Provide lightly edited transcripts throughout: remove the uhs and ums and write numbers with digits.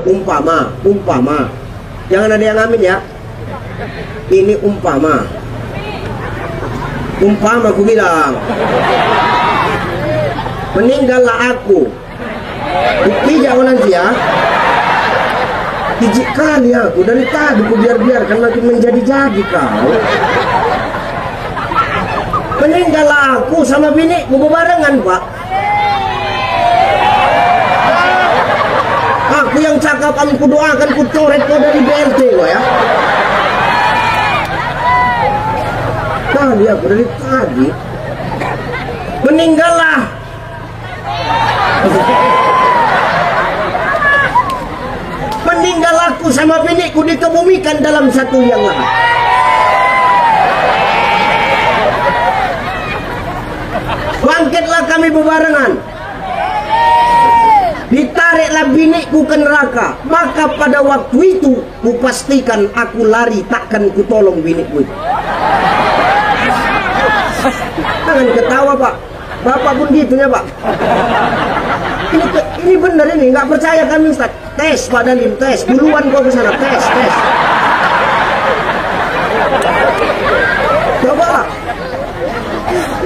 Umpama. Jangan ada yang amin ya. Ini umpama aku bilang. Meninggallah aku. Bukti jauh nanti ya. Hiji kali aku dari tadi ku biarkan makin menjadi-jadi kau. Meninggallah aku sama bini ku bebarengan pak. Aku yang cakap aku doakan ku coret kau dari BLT kau ya. Kali aku dari tadi. Meninggallah. Meninggal aku sama biniku dikebumikan dalam satu yang lain. Bangkitlah kami bebarengan. Ditariklah biniku ke neraka. Maka pada waktu itu kupastikan aku lari, takkan kutolong biniku. Jangan ketawa pak. Bapak pun gitu ya pak. Ini benar ini, nggak percaya kami Ustaz. Tes Pak Dalim, tes. Duluan kau ke sana, tes. Coba.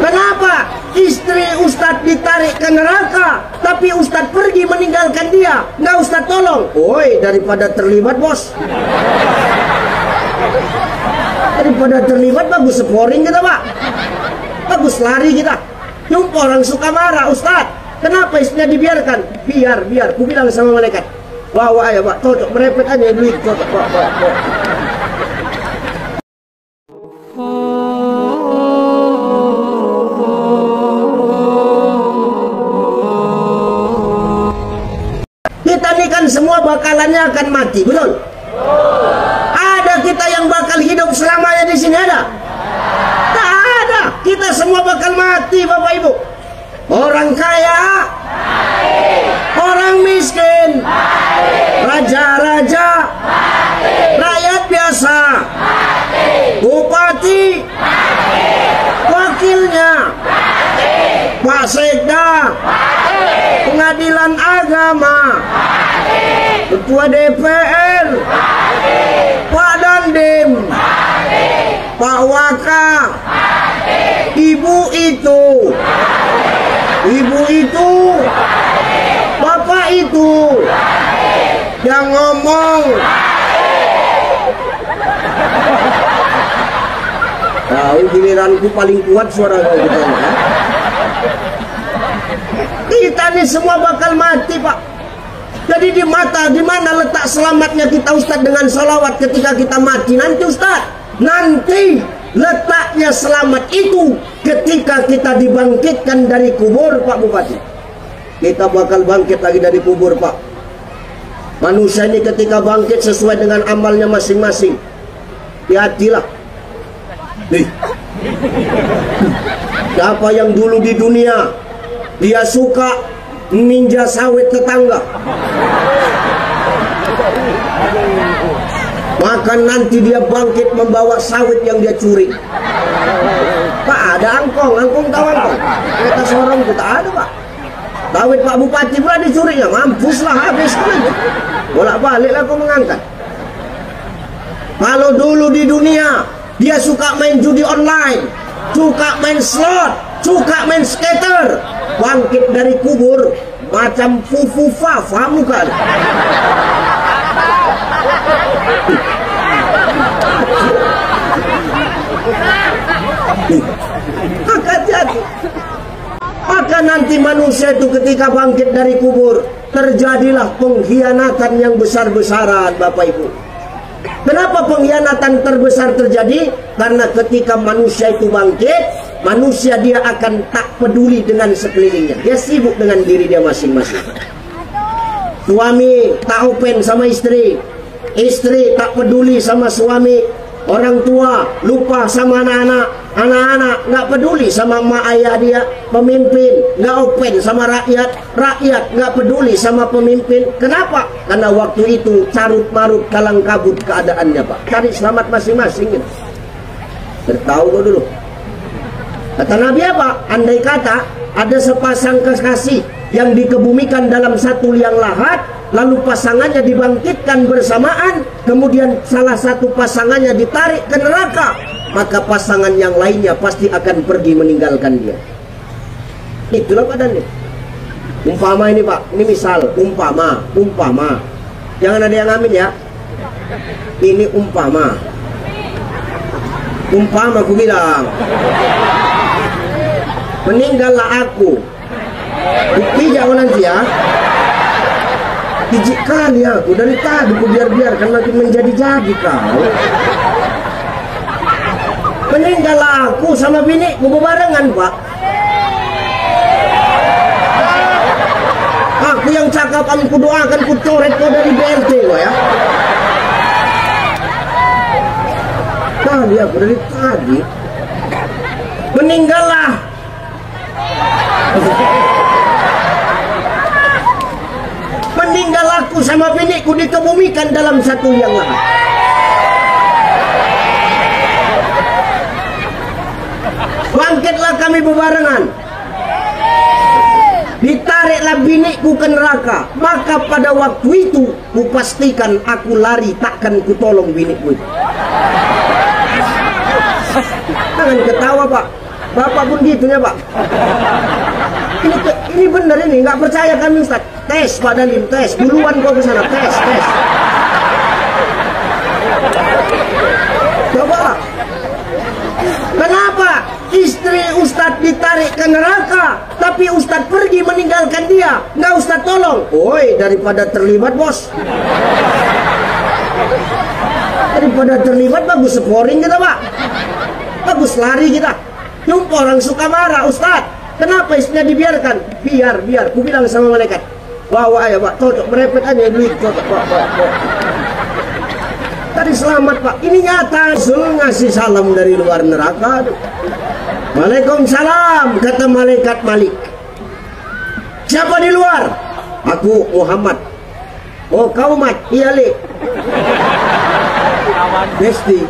Kenapa istri Ustaz ditarik ke neraka, tapi Ustaz pergi meninggalkan dia? Nggak Ustaz tolong. Woi, daripada terlibat bos. Daripada terlibat bagus sporing kita pak. Bagus lari kita. Jumpa orang suka marah Ustaz. Kenapa istrinya dibiarkan? Biar. Ku bilang sama malaikat. Bawa aja pak, cocok merepet aja duit cocok pak. Kita ini kan semua bakalannya akan mati, betul? Ada kita yang bakal hidup selamanya di sini ada? Tak ada. Kita semua bakal mati Bapak Ibu. Orang kaya, orang miskin, raja-raja, rakyat biasa, bupati, wakilnya, Pak Sekda, pengadilan agama, ketua DPR, Pak Dandim, Pak Waka, ibu itu, bapak itu, yang ngomong. Tahu giliranku paling kuat suara kau gitu ya. Kita ini semua bakal mati pak. Jadi di mana letak selamatnya kita Ustaz dengan salawat ketika kita mati nanti Ustaz? Nanti letaknya selamat itu ketika kita dibangkitkan dari kubur Pak Bupati. Kita bakal bangkit lagi dari kubur Pak. Manusia ini ketika bangkit sesuai dengan amalnya masing-masing. Hati-hatilah. Siapa yang dulu di dunia dia suka ninja sawit tetangga, maka nanti dia bangkit membawa sawit yang dia curi. Pak, ada angkong tahu angkong? Kereta sorong itu tak ada pak. Sawit Pak Bupati pula dicurinya, mampuslah habis kan. Bolak-baliklah kau mengangkat. Kalau dulu di dunia dia suka main judi online, suka main slot, suka main skater, bangkit dari kubur macam fufufa, paham kan? Hati-hati. Maka nanti manusia itu ketika bangkit dari kubur terjadilah pengkhianatan yang besar-besaran Bapak Ibu. Kenapa pengkhianatan terbesar terjadi? Karena ketika manusia itu bangkit, manusia dia akan tak peduli dengan sekelilingnya. Dia sibuk dengan diri dia masing-masing. Suami tak open sama istri, istri tak peduli sama suami, orang tua lupa sama anak-anak, anak-anak nggak peduli sama mak ayah dia, pemimpin nggak open sama rakyat, rakyat nggak peduli sama pemimpin. Kenapa? Karena waktu itu carut marut kalang kabut keadaannya pak. Cari selamat masing-masing. Bertahu kau dulu. Kata Nabi apa? Andai kata ada sepasang kekasih yang dikebumikan dalam satu liang lahat, lalu pasangannya dibangkitkan bersamaan, kemudian salah satu pasangannya ditarik ke neraka, maka pasangan yang lainnya pasti akan pergi meninggalkan dia. Itulah badannya. Umpama ini Pak, ini misal, umpama. Jangan ada yang amin ya. Ini umpama aku bilang, meninggallah aku. Bukti jangan nanti ya. Pijik kali aku dari tadi ku biarkan makin menjadi-jadi kau. Meninggallah aku sama biniku bebarengan Pak. Aku yang cakap, aku doakan, ku coret kau dari BLT kau ya. Kali aku dari tadi. Meninggallah. Meninggal aku sama biniku dikebumikan dalam satu liang lahat. Bangkitlah kami bebarengan. Ditariklah biniku ke neraka. Maka pada waktu itu kupastikan aku lari, takkan kutolong biniku itu. Jangan ketawa Pak. Bapak pun gitu ya Pak. Ini benar ini, nggak percaya kami Ustaz. Tes Pak Dalim, tes. Duluan kau ke sana, tes. Coba. Kenapa istri Ustaz ditarik ke neraka, tapi Ustaz pergi meninggalkan dia? Nggak Ustaz tolong. Woi, daripada terlibat bos. Daripada terlibat bagus scoring kita Pak. Bagus lari kita. Jumpa orang suka marah, Ustaz. Kenapa istrinya dibiarkan? Biar. Ku bilang sama malaikat, bawa aja Pak, cocok merepet aja duit, cocok Pak. Tadi selamat Pak. Ini nyata. Rasul ngasih salam dari luar neraka. Waalaikumsalam, kata malaikat Malik. Siapa di luar? Aku Muhammad. Oh kau Mat? Iya Li. Besti.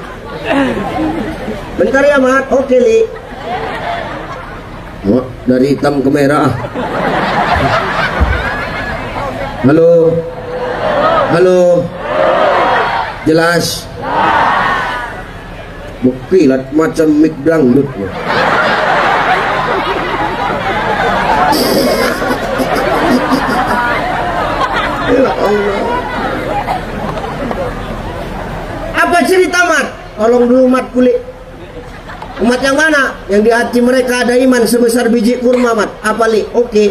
Bentar ya Mat. Oke Li. Oh, dari hitam ke merah. Halo. Jelas. Bukilat macam mic dangdut. Ya Allah. Apa cerita Mat? Tolong dulu Mat kulit. Umat yang mana? Yang di hati mereka ada iman sebesar biji kurma Mat. Apa Li? Oke.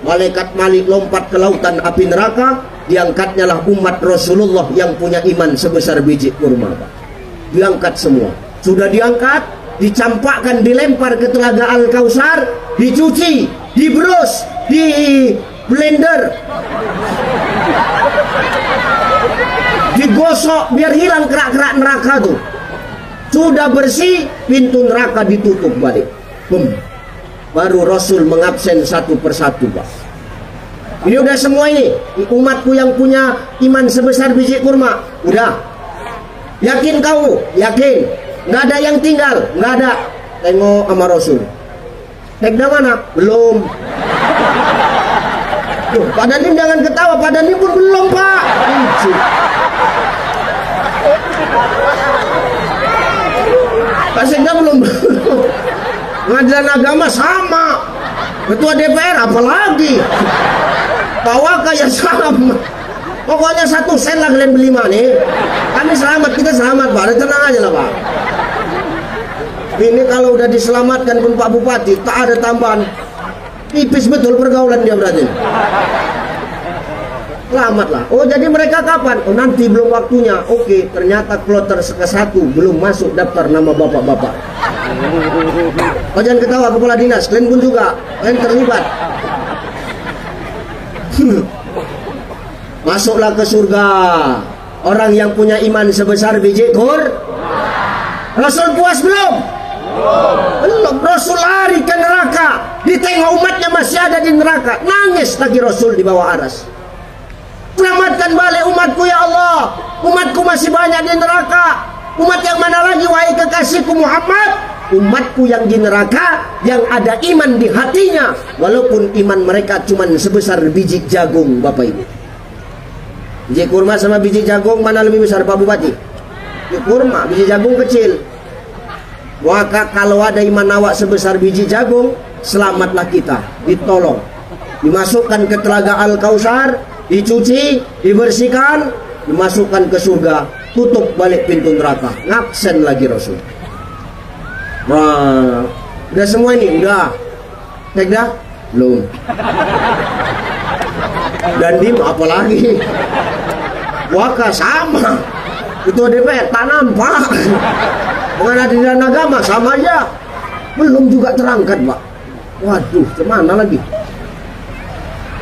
Malaikat Malik lompat ke lautan api neraka. Diangkatnya lah umat Rasulullah yang punya iman sebesar biji kurma Pak. Diangkat semua. Sudah diangkat, dicampakkan, dilempar ke telaga Al-Kausar, dicuci, dibrus, di blender, digosok biar hilang kerak-kerak neraka tuh. Sudah bersih, pintu neraka ditutup balik. Baru Rasul mengabsen satu persatu Pak. Ini udah semua ini. Umatku yang punya iman sebesar biji kurma. Udah. Yakin kau? Yakin. Nggak ada yang tinggal? Nggak ada. Tengok sama Rasul. Tekna mana? Belum. Tuh, Pak Danim jangan ketawa. Pak Danim pun belum Pak. Pak Sekda belum. Pengadilan agama sama. Ketua DPR apalagi. Bawa kayak sama. Pokoknya 1 sen lah kalian beli nih. Kami selamat, kita selamat Pak. Tenang aja lah Pak. Ini kalau udah diselamatkan pun Pak Bupati, tak ada tambahan. Tipis betul pergaulan dia berarti. Selamat lah. Oh jadi mereka kapan? Oh nanti belum waktunya. Oke, ternyata kloter ke-1 belum masuk daftar nama bapak-bapak. Oh jangan ketawa kepala dinas, kalian pun juga, kalian terlibat. Masuklah ke surga orang yang punya iman sebesar biji kur. Rasul puas belum? Belum. Rasul lari ke neraka, ditengok umatnya masih ada di neraka, nangis lagi Rasul di bawah aras. Selamatkan balik umatku ya Allah. Umatku masih banyak di neraka. Umat yang mana lagi wahai kekasihku Muhammad? umatku yang di neraka yang ada iman di hatinya, walaupun iman mereka cuma sebesar biji jagung. Bapak Ibu, biji kurma sama biji jagung mana lebih besar Pak Bupati? Biji kurma, biji jagung kecil. Maka kalau ada iman awak sebesar biji jagung, selamatlah kita, ditolong, dimasukkan ke telaga Al-Kausar, dicuci, dibersihkan, dimasukkan ke surga, tutup balik pintu neraka, ngabsen lagi Rasul. Wah, udah semua ini, udah cek dah? Belum. Dan dim apalagi? Waka sama, Ketua DPR tak nampak. Pengadilan agama sama aja, belum juga terangkat Pak. Waduh, kemana lagi?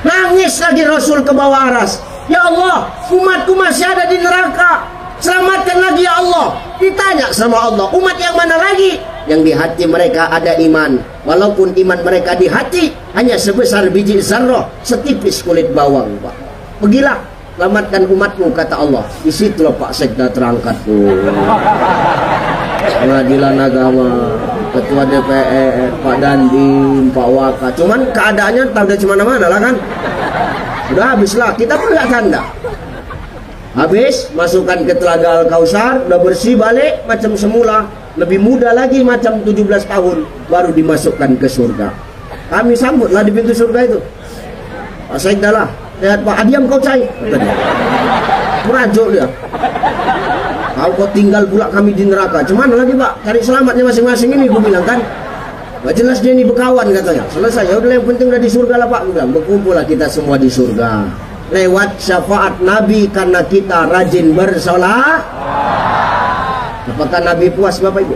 Nangis lagi Rasul ke bawah aras. Ya Allah, umatku masih ada di neraka, selamatkan lagi ya Allah. Ditanya sama Allah, umat yang mana lagi? Yang di hati mereka ada iman, walaupun iman mereka di hati hanya sebesar biji zarrah, setipis kulit bawang Pak. Pergilah, selamatkan umatmu, kata Allah. Di situlah Pak Sekda terangkat tuh. Pengadilan agama, Ketua DPR, Pak Dandim, Pak Waka. Cuman keadaannya tak udah cemana-mana lah kan. Udah habis lah, kita pun nggak tanda. Habis, masukkan ke telaga Al-Kausar, udah bersih balik macam semula, lebih muda lagi macam 17 tahun, baru dimasukkan ke surga. Kami sambutlah di pintu surga itu. Pak Sekda lah, lihat Pak, diam kau cai. Merajuk dia. Kalau kau tinggal pula kami di neraka, cuman lagi Pak, cari selamatnya masing-masing ini, gue bilang kan. Gak jelas dia ini berkawan katanya. Selesai, ya udah yang penting udah di surga lah Pak. Gue bilang, berkumpul lah kita semua di surga. Lewat syafaat Nabi karena kita rajin bersolat. Apakah Nabi puas Bapak Ibu?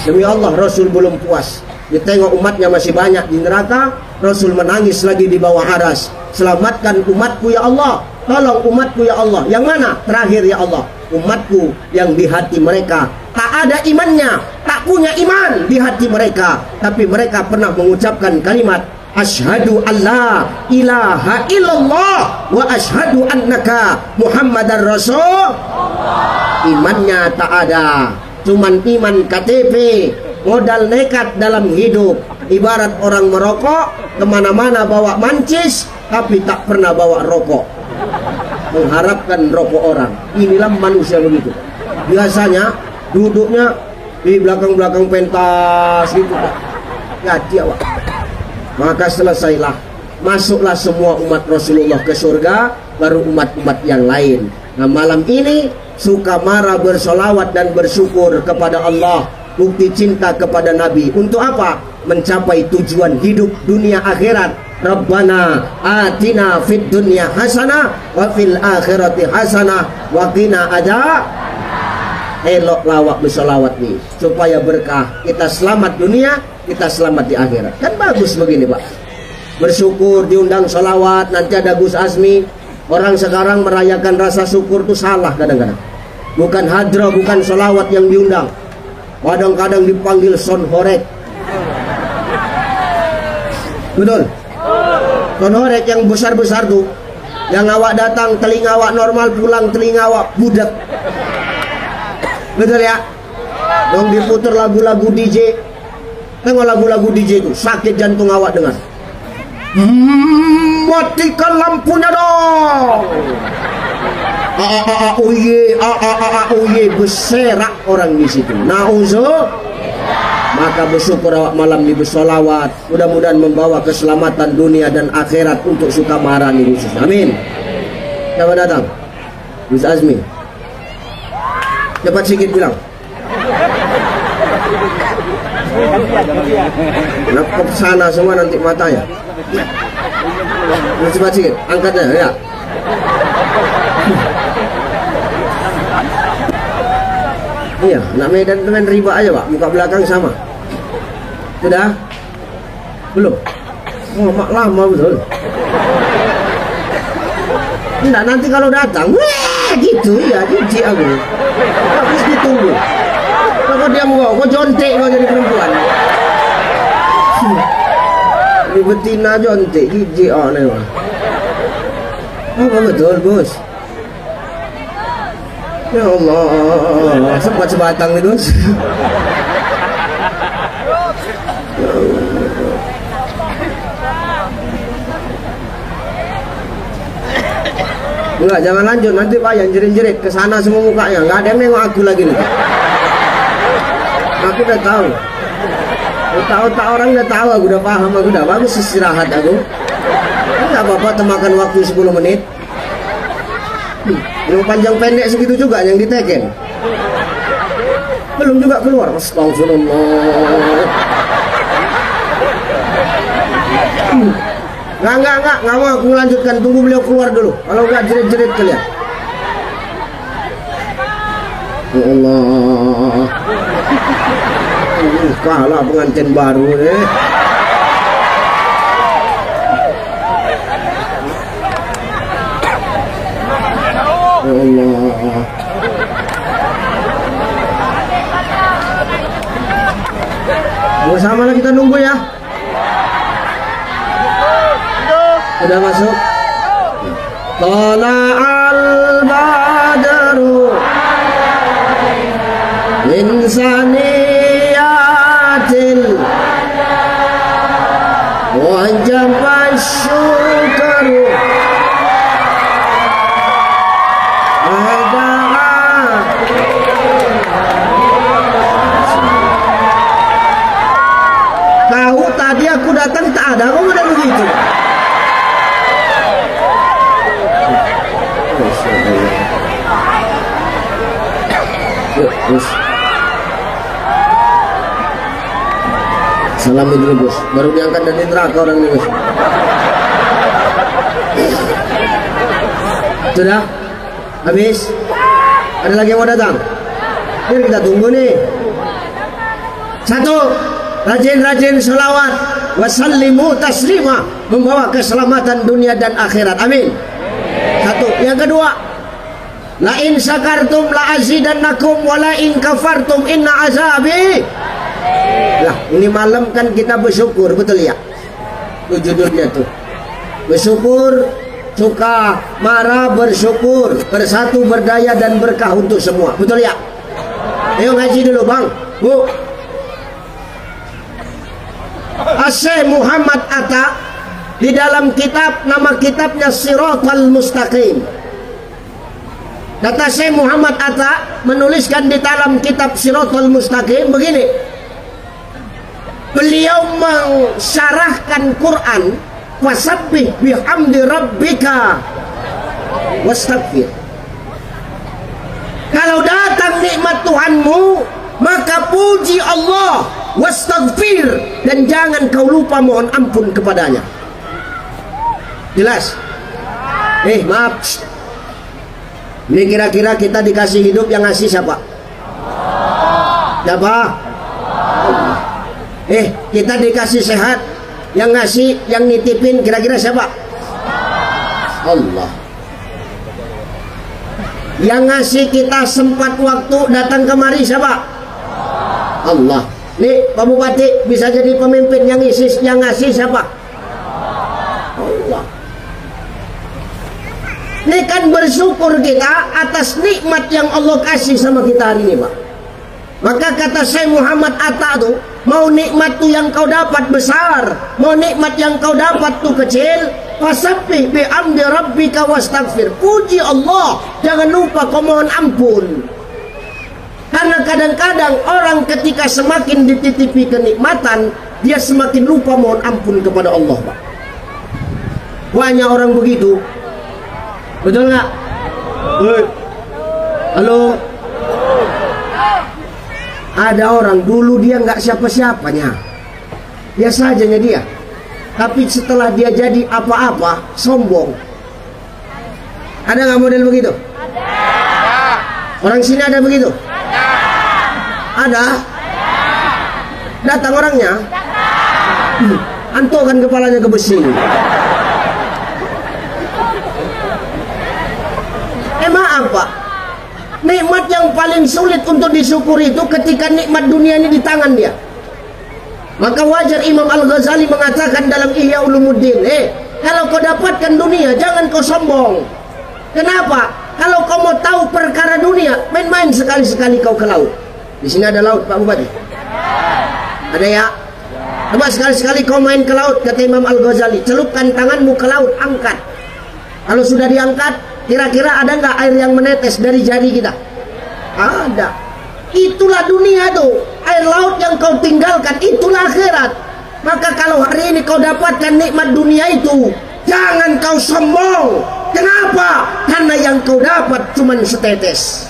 Demi Allah, Rasul belum puas. Ditengok umatnya masih banyak di neraka, Rasul menangis lagi di bawah aras. Selamatkan umatku ya Allah, tolong umatku ya Allah. Yang mana? Terakhir ya Allah, umatku yang di hati mereka tak ada imannya, tak punya iman di hati mereka, tapi mereka pernah mengucapkan kalimat asyhadu alla ilaha illallah wa asyhadu annaka Muhammadar Rasul. Imannya tak ada, cuman iman KTP, modal nekat dalam hidup. Ibarat orang merokok, kemana-mana bawa mancis, tapi tak pernah bawa rokok, mengharapkan rokok orang. Inilah manusia begitu. Biasanya duduknya di belakang-belakang pentas gitu Pak. Hati awak. Maka selesailah, masuklah semua umat Rasulullah ke surga, baru umat-umat yang lain. Nah malam ini suka marah bersolawat dan bersyukur kepada Allah, bukti cinta kepada Nabi. Untuk apa? Mencapai tujuan hidup dunia akhirat. Rabbana atina fid dunya hasanah wa fil akhirati hasanah wa qina adzab. Elok lawak bersolawat nih, supaya berkah, kita selamat dunia, kita selamat di akhirat. Kan bagus begini Pak. Bersyukur, diundang solawat, nanti ada Gus Azmi. Orang sekarang merayakan rasa syukur itu salah kadang-kadang. Bukan hadra, bukan solawat yang diundang. Kadang-kadang dipanggil sonhorek. Betul? Sonhorek yang besar-besar tuh, yang awak datang telinga awak normal, pulang telinga awak budak. Betul ya? Dong diputar lagu-lagu DJ. Tengok lagu-lagu DJ itu, sakit jantung awak dengar. Matikan lampunya dong. Oye, berserak orang di situ. Nauzubillah. Maka bersyukur awak malam ini bersolawat, mudah-mudahan membawa keselamatan dunia dan akhirat untuk Sukamara ini khusus. Amin. Siapa datang? Gus Azmi. Cepat sikit bilang. Kenapa ke sana semua nanti matanya? Cepat sikit, angkatnya ya. Iya, nak Medan teman riba aja Pak, muka belakang sama. Sudah? Belum? Oh, mak lama betul. Enggak, nanti kalau datang, wah gitu ya, jijik aku. Habis ditunggu. Kalau dia mau, kok jontek kau jadi perempuan. Ini betina jontek, jijik aneh. Apa betul, Bos? Ya Allah, sempat sebatang nih Gus. Enggak, jangan lanjut, nanti Pak yang jerit-jerit ke sana semua mukanya. Enggak ada yang nengok aku lagi nih. Aku udah tahu. Otak-otak orang udah tahu, aku udah paham, aku udah bagus istirahat aku. Enggak apa-apa temakan waktu 10 menit. Yang panjang pendek segitu juga yang diteken. Belum juga keluar. Astagfirullah. Enggak mau aku lanjutkan, tunggu beliau keluar dulu. Kalau enggak jerit-jerit kalian. Ya Allah. Kalah pengantin baru nih. Ya Allah. Bersama kita nunggu ya. Sudah masuk. Tala'al badru min saniyatil wajaba syukru tahu tadi aku datang tak ada, kamu udah begitu. Terus salam dulu bos, baru diangkat dari neraka orang ini bos. Sudah habis, ada lagi yang mau datang? Biar kita tunggu nih. Satu, rajin-rajin selawat wasallimu taslima, membawa keselamatan dunia dan akhirat, amin. Satu. Yang kedua, la in syakartum la azidannakum wa la in kafartum inna azabi. Lah, ini malam kan kita bersyukur, betul ya? Itu judulnya tuh. Bersyukur, suka, marah, bersyukur, bersatu, berdaya dan berkah untuk semua. Betul ya? Ayo ngaji dulu, Bang. Bu. Syekh Muhammad Atta di dalam kitab, nama kitabnya Siratal Mustaqim. Kata Syekh Muhammad Atta menuliskan di dalam kitab Siratal Mustaqim begini. Beliau mensyarahkan Quran, wasabbih bihamdi rabbika wastaghfir. Kalau datang nikmat Tuhanmu, maka puji Allah, wastaghfir, dan jangan kau lupa mohon ampun kepadanya. Jelas? Maaf. Ini kira-kira kita dikasih hidup, yang ngasih siapa? Siapa? Kita dikasih sehat, yang ngasih, yang nitipin kira-kira siapa? Allah. Yang ngasih kita sempat waktu datang kemari siapa? Allah. Nih Pak Bupati bisa jadi pemimpin, yang ngasih siapa? Allah. Ini kan bersyukur kita atas nikmat yang Allah kasih sama kita hari ini, Pak. Maka kata Syekh Muhammad Atta tuh, mau nikmat tuh yang kau dapat besar, mau nikmat yang kau dapat tuh kecil, fasabbih bihamdi rabbika wastaghfir. Puji Allah, jangan lupa kau mohon ampun. Karena kadang-kadang orang ketika semakin dititipi kenikmatan, dia semakin lupa mohon ampun kepada Allah, Pak. Banyak orang begitu. Betul nggak? Halo? Ada orang dulu dia nggak siapa-siapanya, biasa aja dia. Tapi setelah dia jadi apa-apa, sombong. Ada nggak model begitu? Ada. Orang sini ada begitu? Ada. Datang orangnya? Antokan kepalanya ke besi. Maaf Pak, nikmat yang paling sulit untuk disyukuri itu ketika nikmat dunia ini di tangan dia. Maka wajar Imam Al-Ghazali mengatakan dalam Ihya Ulumuddin, kalau kau dapatkan dunia jangan kau sombong. Kenapa? Kalau kau mau tahu perkara dunia, main-main sekali-sekali kau ke laut. Di sini ada laut Pak Bupati? Ada ya? Coba sekali-sekali kau main ke laut, kata Imam Al-Ghazali. Celupkan tanganmu ke laut, angkat. Kalau sudah diangkat, Kira-kira ada nggak air yang menetes dari jari kita? Ada. Itulah dunia tuh. Air laut yang kau tinggalkan, itulah akhirat. Maka kalau hari ini kau dapatkan nikmat dunia itu, jangan kau sombong. Kenapa? Karena yang kau dapat cuma setetes.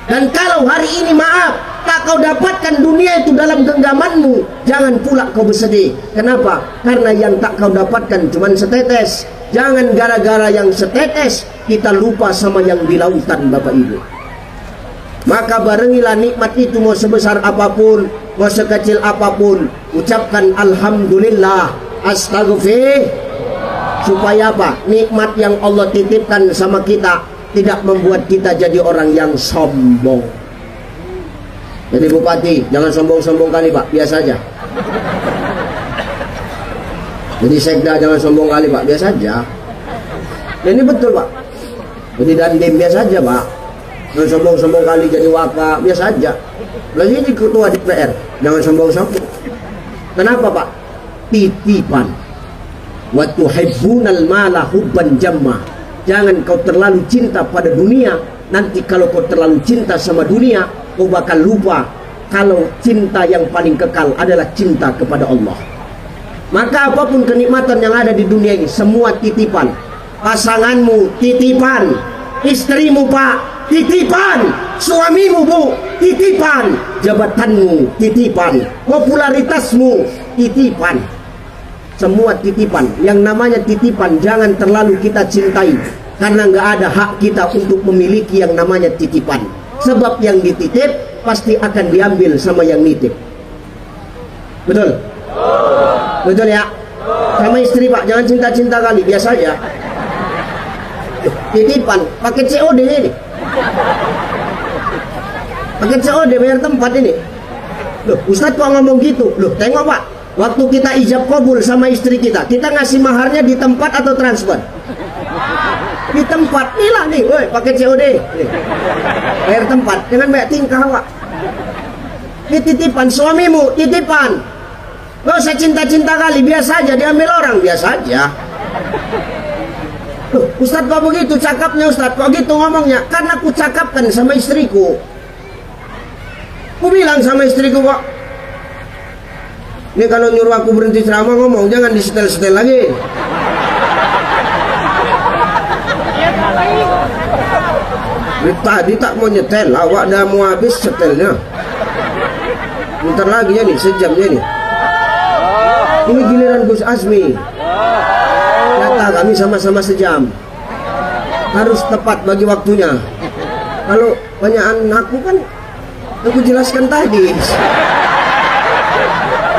Dan kalau hari ini maaf, tak kau dapatkan dunia itu dalam genggamanmu, jangan pula kau bersedih. Kenapa? Karena yang tak kau dapatkan cuma setetes. Jangan gara-gara yang setetes kita lupa sama yang di lautan, Bapak Ibu. Maka barengilah nikmat itu, mau sebesar apapun, mau sekecil apapun, ucapkan alhamdulillah, astagfir. Supaya apa? Nikmat yang Allah titipkan sama kita tidak membuat kita jadi orang yang sombong. Jadi bupati, jangan sombong-sombong kali Pak, biasa aja. Jadi sekda, jangan sombong kali Pak, biasa aja. Ini betul Pak. Jadi dandim, biasa aja Pak. Jangan sombong-sombong kali jadi waka, biasa aja. Lagi jadi ketua DPR, jangan sombong-sombong. Kenapa Pak? Titipan. Wa tuhibbunal mala hubban jamma. Jangan kau terlalu cinta pada dunia. Nanti kalau kau terlalu cinta sama dunia, kau bakal lupa kalau cinta yang paling kekal adalah cinta kepada Allah. Maka apapun kenikmatan yang ada di dunia ini, semua titipan. Pasanganmu titipan, istrimu Pak titipan, suamimu Bu titipan, jabatanmu titipan, popularitasmu titipan. Semua titipan. Yang namanya titipan jangan terlalu kita cintai, karena nggak ada hak kita untuk memiliki yang namanya titipan. Sebab yang dititip pasti akan diambil sama yang nitip. Betul? Betul ya? Sama istri Pak, jangan cinta-cinta kali, biasa aja. Titipan, pakai COD ini. Pakai COD bayar tempat ini. Loh, Ustadz kok ngomong gitu? Loh, tengok Pak. Waktu kita ijab kabul sama istri kita ngasih maharnya di tempat atau transfer? Di tempat. Inilah nih, woi, pakai COD. Nih. Bayar tempat, jangan bayar tingkah Pak. Ini titipan, suamimu titipan. Gak usah cinta-cinta kali, biasa aja, diambil orang, biasa aja. Loh, Ustadz kok begitu cakapnya Ustadz? Kok gitu ngomongnya? Karena ku cakapkan sama istriku. Ku bilang sama istriku kok, ini kalau nyuruh aku berhenti ceramah ngomong, jangan disetel-setel lagi. Tadi tak mau nyetel, awak dah mau habis setelnya. Bentar lagi ya nih, sejamnya nih. Ini giliran Gus Azmi. Kata kami sama-sama sejam. Harus tepat bagi waktunya. Kalau banyakan aku kan, aku jelaskan tadi.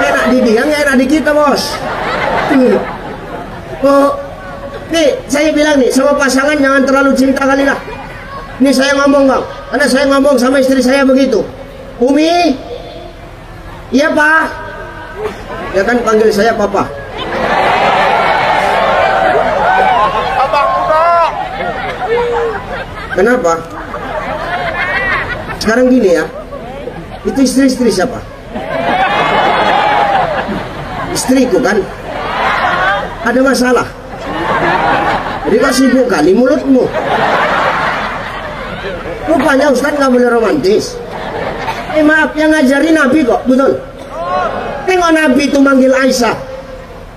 Enak di dia, nggak enak di kita bos. Oh, nih saya bilang nih sama pasangan jangan terlalu cinta kali lah. Ini saya ngomong bang, karena saya ngomong sama istri saya begitu. Umi, iya Pak. Ya kan panggil saya Papa. Kenapa? Sekarang gini ya, itu istri-istri siapa? Istriku kan. Ada masalah. Jadi kok sibuk kali mulutmu. Rupanya Ustadz nggak boleh romantis. Maaf, yang ngajari Nabi kok, betul. Tengok Nabi itu manggil Aisyah,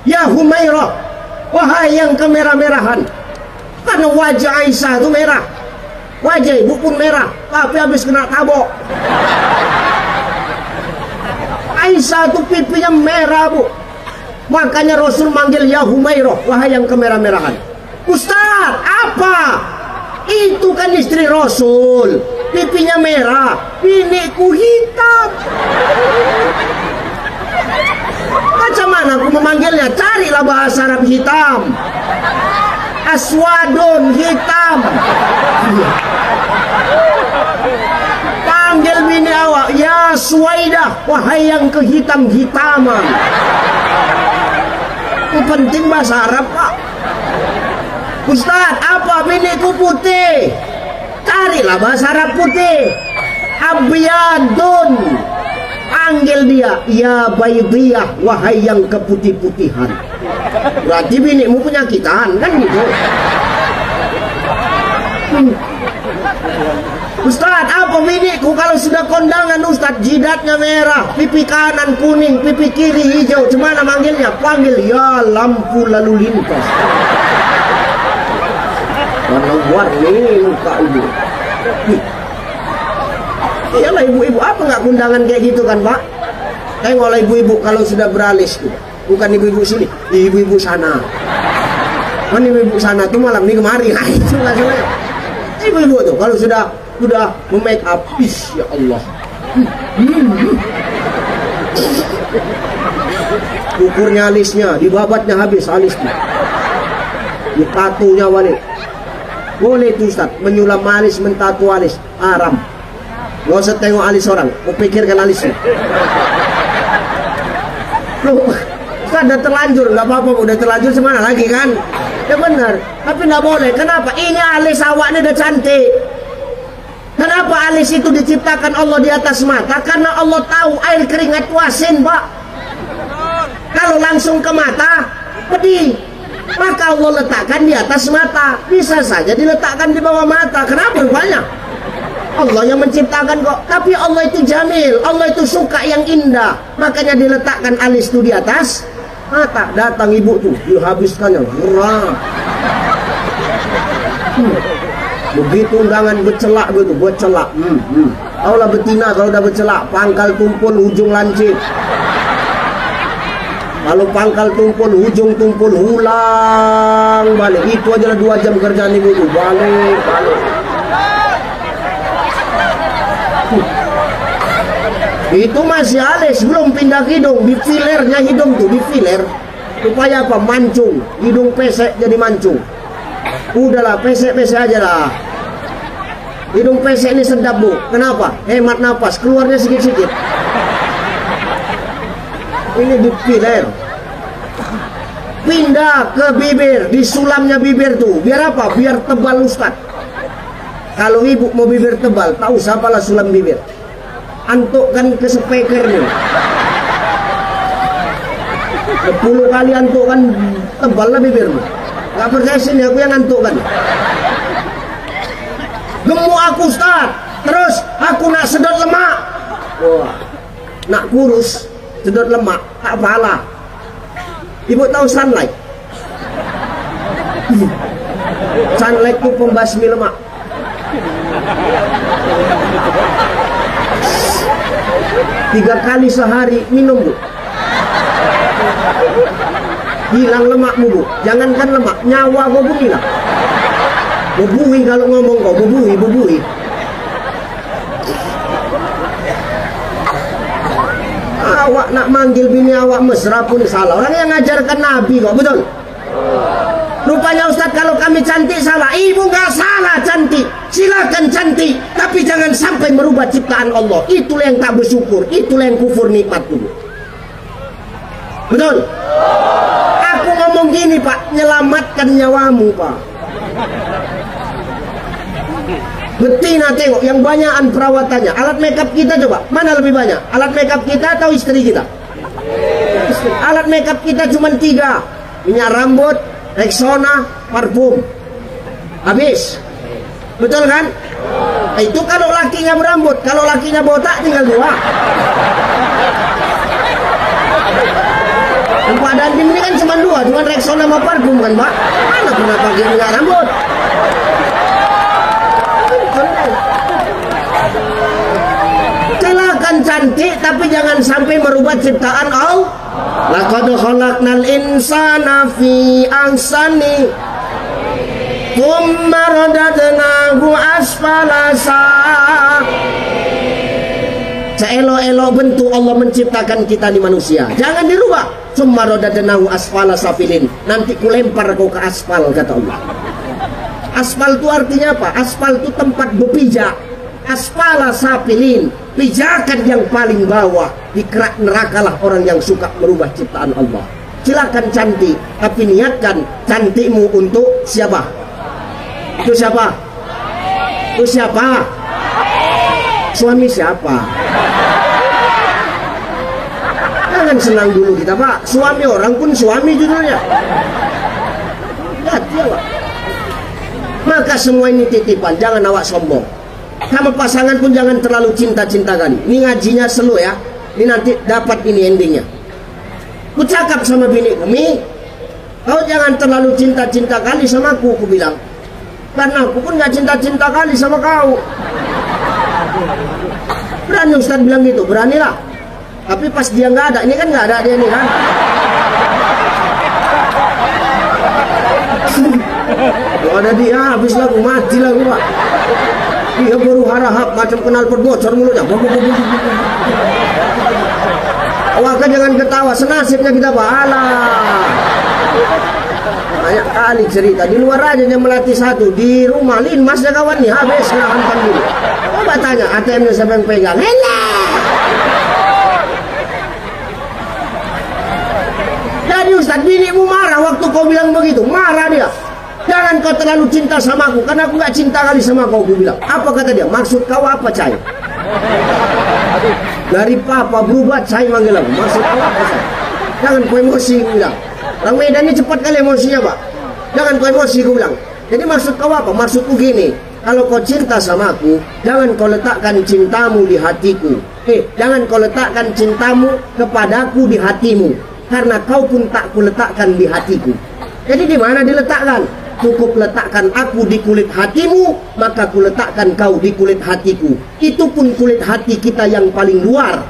ya Humairah, wahai yang kemerah-merahan. Karena wajah Aisyah itu merah, wajah ibu pun merah, tapi habis kena tabok. Aisyah itu pipinya merah Bu. Makanya Rasul manggil ya Humairah, wahai yang kemerah-merahan. Ustaz, apa? Itu kan istri Rasul, pipinya merah, biniku hitam. Macam mana aku memanggilnya? Carilah bahasa Arab hitam. Aswadun, hitam. Panggil bini awak, ya Suwaidah, wahai yang kehitam-hitaman. Itu penting bahasa Arab Pak. Ustaz, apa biniku putih? Carilah bahasa Arab putih. Abyadun. Panggil dia, ya Baydiyah, wahai yang keputih-putihan. Berarti binimu penyakitan, kan gitu. Ustaz, apa biniku kalau sudah kondangan Ustaz? Jidatnya merah, pipi kanan kuning, pipi kiri hijau. Cemana manggilnya? Panggil ya lampu lalu lintas. Warna-warni muka ibu. Iyalah ibu-ibu, apa nggak kondangan kayak gitu kan Pak? Tengoklah ibu-ibu kalau sudah beralis tuh. Bukan ibu-ibu sini, ibu-ibu sana. Kan ibu-ibu sana tuh malam ini kemari. Nah itu nggak salah. Ibu-ibu tuh kalau sudah memake up, ya Allah. Ukurnya alisnya, dibabatnya habis alisnya. Ditatunya balik. Boleh tuh Ustaz, menyulam alis, mentatu alis, haram. Gak usah tengok alis orang, pikirkan alisnya. Loh, Ustaz udah terlanjur, nggak apa-apa, udah terlanjur semana lagi kan? Ya benar, tapi nggak boleh. Kenapa? Ini alis awaknya udah cantik. Kenapa alis itu diciptakan Allah di atas mata? Karena Allah tahu air keringat wasin, Pak. Kalau langsung ke mata, pedih. Maka Allah letakkan di atas mata. Bisa saja diletakkan di bawah mata. Kenapa rupanya? Allah yang menciptakan kok. Tapi Allah itu jamil, Allah itu suka yang indah. Makanya diletakkan alis itu di atas mata. Datang ibu tuh, dihabiskannya. Begitu undangan bercelak gitu, bercelak. Taulah betina kalau udah bercelak, pangkal tumpul, ujung lancip. Kalau pangkal tumpul, ujung tumpul, ulang balik. Itu aja lah 2 jam kerjaan ibu tuh, balik. Itu masih alis, belum pindah hidung. Di filernya hidung tuh, di filer. Supaya apa? Mancung. Hidung pesek jadi mancung. Udahlah, pesek-pesek aja lah. Hidung pesek ini sedap bu. Kenapa? Hemat napas, keluarnya sedikit-sedikit. Ini di filer. Pindah ke bibir, di sulamnya bibir tuh. Biar apa? Biar tebal Ustaz. Kalau ibu mau bibir tebal, tahu siapalah sulam bibir. Antukkan ke speakernya. 10 kali antukkan, tebal lah bibirmu. Gak percaya sini, aku yang antukkan. Gemuk aku Ustaz. Terus aku nak sedot lemak. Wah, nak kurus, sedot lemak, tak pahala. Ibu tahu sunlight? Sunlight itu pembasmi lemak. Tiga kali sehari minum bu. Hilang lemakmu bu. Jangankan lemak, nyawa kau pun hilang. Bubui kalau ngomong kau, bubui. Awak nak manggil bini awak mesra pun salah. Orang yang ngajarkan Nabi kok, betul? Rupanya Ustaz kalau kami cantik salah. Ibu nggak salah cantik. Silakan cantik, tapi jangan sampai merubah ciptaan Allah. Itulah yang tak bersyukur, itulah yang kufur nikmat dulu. Betul? Aku ngomong gini Pak, menyelamatkan nyawamu Pak. Betina tengok yang banyakan perawatannya. Alat makeup kita coba, mana lebih banyak? Alat makeup kita atau istri kita? Alat makeup kita cuma 3. Minyak rambut, Rexona, parfum. Habis. Betul kan? Itu kalau lakinya berambut, kalau lakinya botak tinggal 2. Tempat dandim ini kan cuma 2, cuma Rexona sama parfum kan Pak? Mana pernah pakai minyak rambut? Silakan cantik, tapi jangan sampai merubah ciptaan Allah. Laqad khalaqnal insana fi ahsani tsumma radadnahu asfala seelok-elok bentuk Allah menciptakan kita di manusia. Jangan dirubah. Tsumma radadnahu asfala safilin. Nanti kulempar kau ke aspal kata Allah. Aspal itu artinya apa? Aspal itu tempat berpijak. Asfala safilin, pijakan yang paling bawah. Di kerak nerakalah orang yang suka merubah ciptaan Allah. Silakan cantik, tapi niatkan cantikmu untuk siapa? Itu siapa? Itu siapa? Suami siapa? Jangan senang dulu kita Pak. Suami orang pun suami judulnya. Lihat ya Pak. Maka semua ini titipan, jangan awak sombong. Sama pasangan pun jangan terlalu cinta-cinta kali. Ini ngajinya slow ya. Ini nanti dapat ini endingnya. Ku cakap sama bini kami, kau jangan terlalu cinta-cinta kali sama aku bilang. Karena aku pun gak cinta-cinta kali sama kau. Berani Ustaz bilang gitu, beranilah. Tapi pas dia nggak ada, ini kan nggak ada dia nih kan. Kalau ada dia, habis lagu mati lagu pak. Dia baru harahap macam kenal pot bocor mulutnya. Wah kan jangan ketawa, senasibnya kita pahala. Banyak kali cerita di luar aja dia melatih satu, di rumah linmasnya kawan nih habis kena hantam dulu. Coba tanya ATM-nya siapa yang pegang? Hela. Jadi Ustaz, binimu marah waktu kau bilang begitu, marah dia. Jangan kau terlalu cinta sama aku, karena aku gak cinta kali sama kau bilang. Apa kata dia? Maksud kau apa, Cai? Dari papa berubah, Cai manggil aku. Maksud kau apa, Cai? Jangan kau emosi, aku bilang. Orang Medan ini cepat kali emosinya, Pak. Jangan kau emosi, aku bilang. Jadi maksud kau apa? Maksudku gini, kalau kau cinta sama aku, jangan kau letakkan cintamu di hatiku. Jangan kau letakkan cintamu kepadaku di hatimu. Karena kau pun tak kuletakkan di hatiku. Jadi di mana diletakkan? Cukup letakkan aku di kulit hatimu, maka kuletakkan kau di kulit hatiku. Itu pun kulit hati kita yang paling luar.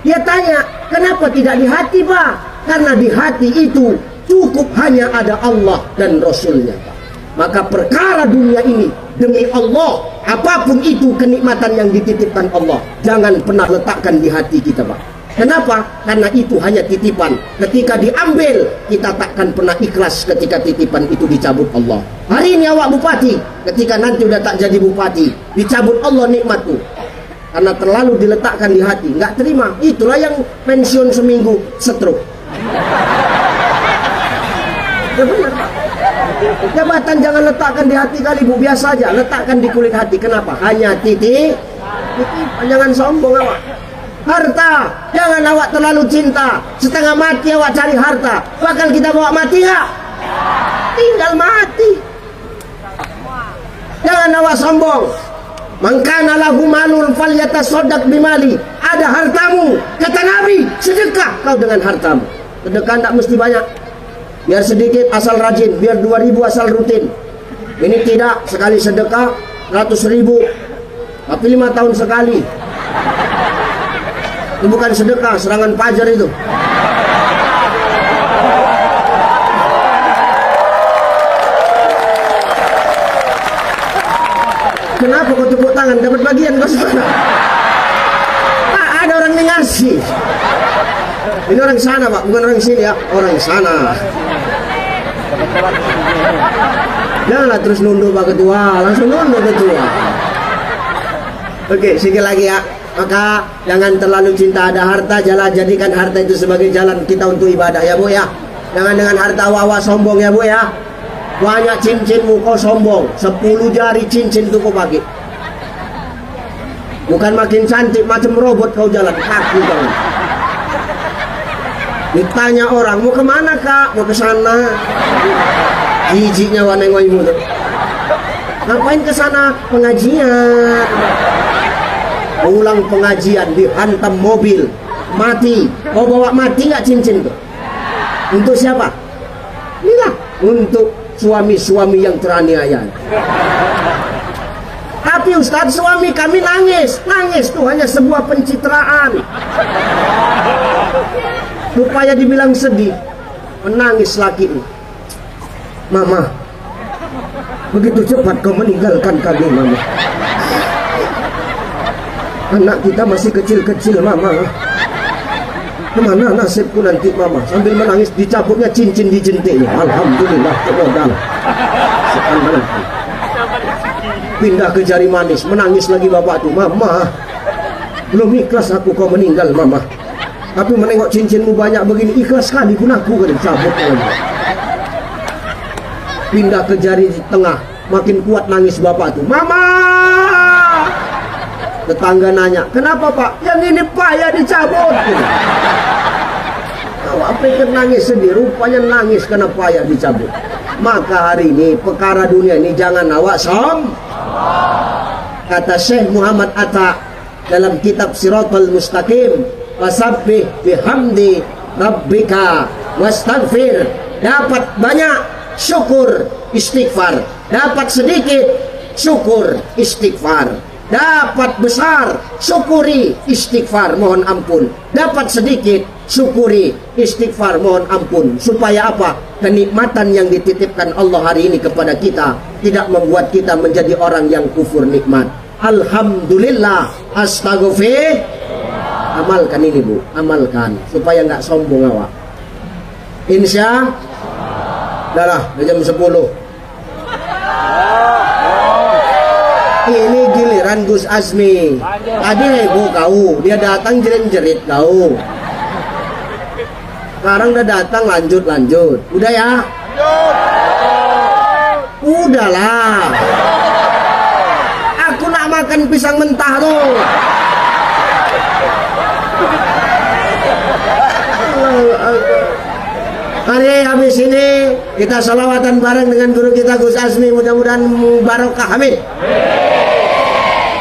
Dia tanya, kenapa tidak di hati, Pak? Karena di hati itu cukup hanya ada Allah dan Rasulnya, Pak. Maka perkara dunia ini, demi Allah, apapun itu kenikmatan yang dititipkan Allah, jangan pernah letakkan di hati kita, Pak. Kenapa? Karena itu hanya titipan. Ketika diambil, kita takkan pernah ikhlas ketika titipan itu dicabut Allah. Hari ini awak bupati, ketika nanti udah tak jadi bupati, dicabut Allah nikmatku. Karena terlalu diletakkan di hati, nggak terima. Itulah yang pensiun seminggu stroke. Ya benar, Pak. Jabatan jangan letakkan di hati kali, Bu. Biasa aja, letakkan di kulit hati. Kenapa? Hanya titik. Jangan sombong awak. Harta, jangan awak terlalu cinta. Setengah mati awak cari harta, bakal kita bawa mati nggak? Tinggal mati. Jangan awak sombong. Mangkana lahu malun falyatasaddaq bimali. Ada hartamu, kata Nabi, sedekah kau dengan hartamu. Sedekah tidak mesti banyak, biar sedikit asal rajin, biar 2.000 asal rutin. Ini tidak, sekali sedekah 100.000, tapi 5 tahun sekali. Itu bukan sedekah, serangan fajar itu. Kenapa kau tepuk tangan? Dapat bagian kau sana. Ada orang yang ngasih. Ini orang sana, Pak, bukan orang sini ya. Orang sana. Janganlah terus nunduk Pak Ketua, langsung nunduk Ketua. Oke, sekali lagi ya. Maka jangan terlalu cinta ada harta, jadikan harta itu sebagai jalan kita untuk ibadah ya Bu ya. Jangan dengan harta wawa sombong ya Bu ya. Banyak cincinmu kau sombong, 10 jari cincin itu kau pakai. Bukan makin cantik macam robot kau jalan kaki kau. Ditanya orang, mau kemana Kak? Mau ke sana. Jijiknya waneng-wanengmu tuh. Ngapain ke sana? Pengajian. Ulang pengajian, dihantam mobil, mati. Kau bawa mati nggak cincin tuh? Untuk siapa? Inilah untuk suami-suami yang teraniaya. Tapi Ustadz, suami kami nangis. Nangis tuh hanya sebuah pencitraan. Supaya dibilang sedih, menangis laki ini. Mama, begitu cepat kau meninggalkan kami, Mama. Anak kita masih kecil-kecil, Mama. Kemana nasibku nanti, Mama? Sambil menangis dicabutnya cincin di jentiknya. Alhamdulillah, kemodal. Pindah ke jari manis, menangis lagi bapak tuh. Mama, belum ikhlas aku kau meninggal, Mama. Tapi menengok cincinmu banyak begini, ikhlas sekali pun aku kan cabut. Pindah ke jari tengah, makin kuat nangis bapak tuh. Mama! Tetangga nanya, kenapa Pak? Yang ini payah dicabut. Awak pikir nangis sedih, rupanya nangis karena payah dicabut. Maka hari ini perkara dunia ini jangan awak kata Syekh Muhammad Atta dalam kitab Siratal Mustaqim, fasabbih bihamdi rabbika wastaghfir. Dapat banyak syukur istighfar, dapat sedikit syukur istighfar, dapat besar syukuri istighfar mohon ampun, dapat sedikit syukuri istighfar mohon ampun. Supaya apa? Kenikmatan yang dititipkan Allah hari ini kepada kita tidak membuat kita menjadi orang yang kufur nikmat. Alhamdulillah, astaghfir. Amalkan ini Bu, amalkan supaya nggak sombong awak. Insya Allah jam 10. Ini giliran Gus Azmi. Tadi heboh kau, dia datang jerit-jerit kau. Sekarang udah datang lanjut. Udah ya? Udahlah. Aku nak makan pisang mentah tuh. Hari habis ini kita salawatan bareng dengan guru kita Gus Azmi, mudah-mudahan barokah, amin.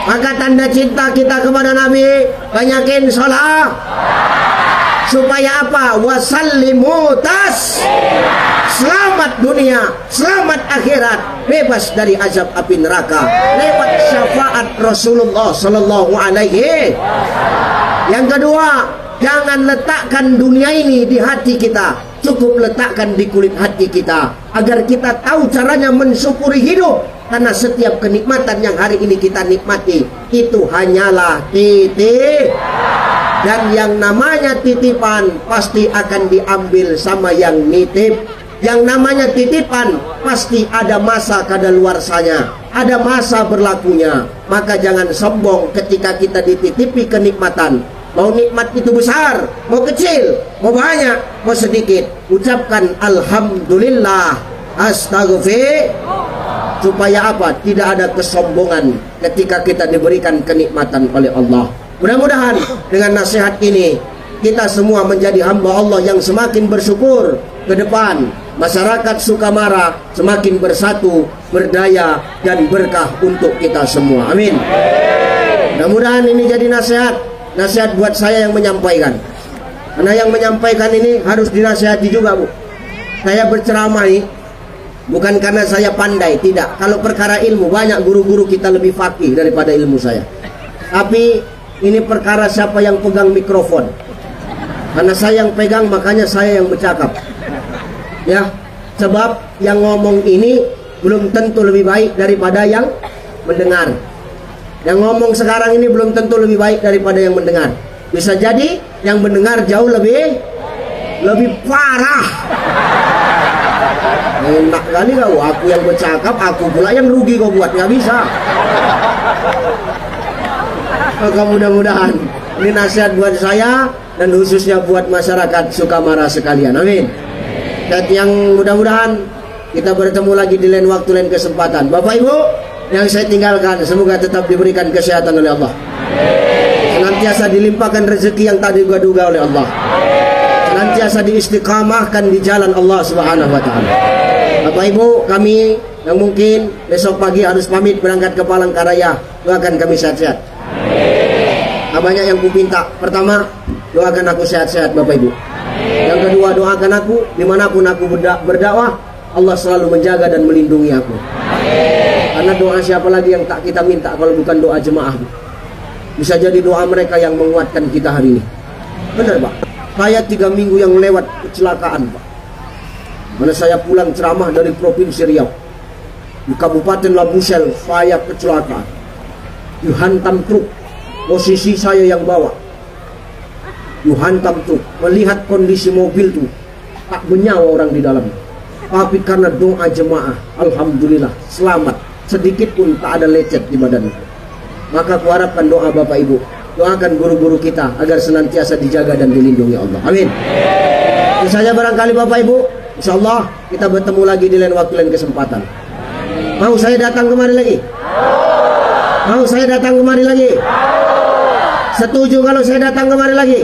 Maka tanda cinta kita kepada Nabi, banyakin sholat. Supaya apa? Wasallimu tas. Selamat dunia, selamat akhirat, bebas dari azab api neraka lewat syafaat Rasulullah Sallallahu Alaihi. Yang kedua, jangan letakkan dunia ini di hati kita, cukup letakkan di kulit hati kita, agar kita tahu caranya mensyukuri hidup. Karena setiap kenikmatan yang hari ini kita nikmati itu hanyalah titip. Dan yang namanya titipan pasti akan diambil sama yang nitip. Yang namanya titipan pasti ada masa kadaluarsanya, ada masa berlakunya. Maka jangan sombong ketika kita dititipi kenikmatan. Mau nikmat itu besar, mau kecil, mau banyak, mau sedikit, ucapkan alhamdulillah, astaghfir. Supaya apa? Tidak ada kesombongan ketika kita diberikan kenikmatan oleh Allah. Mudah-mudahan dengan nasihat ini kita semua menjadi hamba Allah yang semakin bersyukur. Ke depan masyarakat Sukamara semakin bersatu, berdaya, dan berkah untuk kita semua, amin. Mudah-mudahan ini jadi nasihat buat saya yang menyampaikan. Karena yang menyampaikan ini harus dinasihati juga Bu. Saya berceramah ini bukan karena saya pandai, tidak. Kalau perkara ilmu, banyak guru-guru kita lebih faqih daripada ilmu saya. Tapi ini perkara siapa yang pegang mikrofon. Karena saya yang pegang, makanya saya yang bercakap. Ya, sebab yang ngomong ini belum tentu lebih baik daripada yang mendengar. Yang ngomong sekarang ini belum tentu lebih baik daripada yang mendengar. Bisa jadi yang mendengar jauh lebih parah. Enak kali kau, aku yang bercakap, aku pula yang rugi kau buat, nggak bisa. Maka mudah-mudahan ini nasihat buat saya dan khususnya buat masyarakat Sukamara sekalian, amin. Dan yang mudah-mudahan kita bertemu lagi di lain waktu, lain kesempatan. Bapak Ibu yang saya tinggalkan, semoga tetap diberikan kesehatan oleh Allah, senantiasa dilimpahkan rezeki yang tak diduga-duga oleh Allah, senantiasa diistiqamahkan di jalan Allah Subhanahu wa Ta'ala. Bapak Ibu, kami yang mungkin besok pagi harus pamit berangkat ke Palangkaraya, doakan kami sehat-sehat. Banyak yang ku minta. Pertama, doakan aku sehat-sehat Bapak Ibu. Yang kedua, doakan aku dimanapun aku berdakwah, Allah selalu menjaga dan melindungi aku. Karena doa siapa lagi yang tak kita minta kalau bukan doa jemaah. Bisa jadi doa mereka yang menguatkan kita hari ini. Benar Pak, saya 3 minggu yang lewat kecelakaan Pak. Mana saya pulang ceramah dari Provinsi Riau, di Kabupaten Labusel, saya kecelakaan, dihantam truk. Posisi saya yang bawa, dihantam truk. Melihat kondisi mobil tuh tak bernyawa orang di dalam. Tapi karena doa jemaah, alhamdulillah selamat. Sedikit pun tak ada lecet di badan. Maka kuharapkan doa Bapak Ibu, doakan guru-guru kita agar senantiasa dijaga dan dilindungi Allah, amin. Itu saja barangkali Bapak Ibu. InsyaAllah kita bertemu lagi di lain waktu, lain kesempatan. Mau saya datang kemari lagi? Mau saya datang kemari lagi? Setuju kalau saya datang kemari lagi?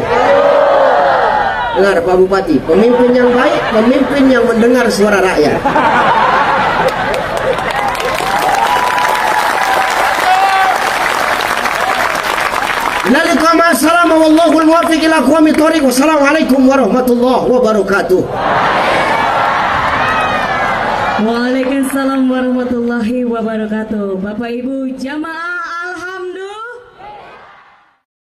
Dengar Pak Bupati, pemimpin yang baik, pemimpin yang mendengar suara rakyat. Jazakallahu khairan wallahu al-muwaffiq ila aqwamit thoriq. Wassalamualaikum warahmatullahi wabarakatuh. Waalaikumsalam warahmatullahi wabarakatuh. Bapak Ibu jamaah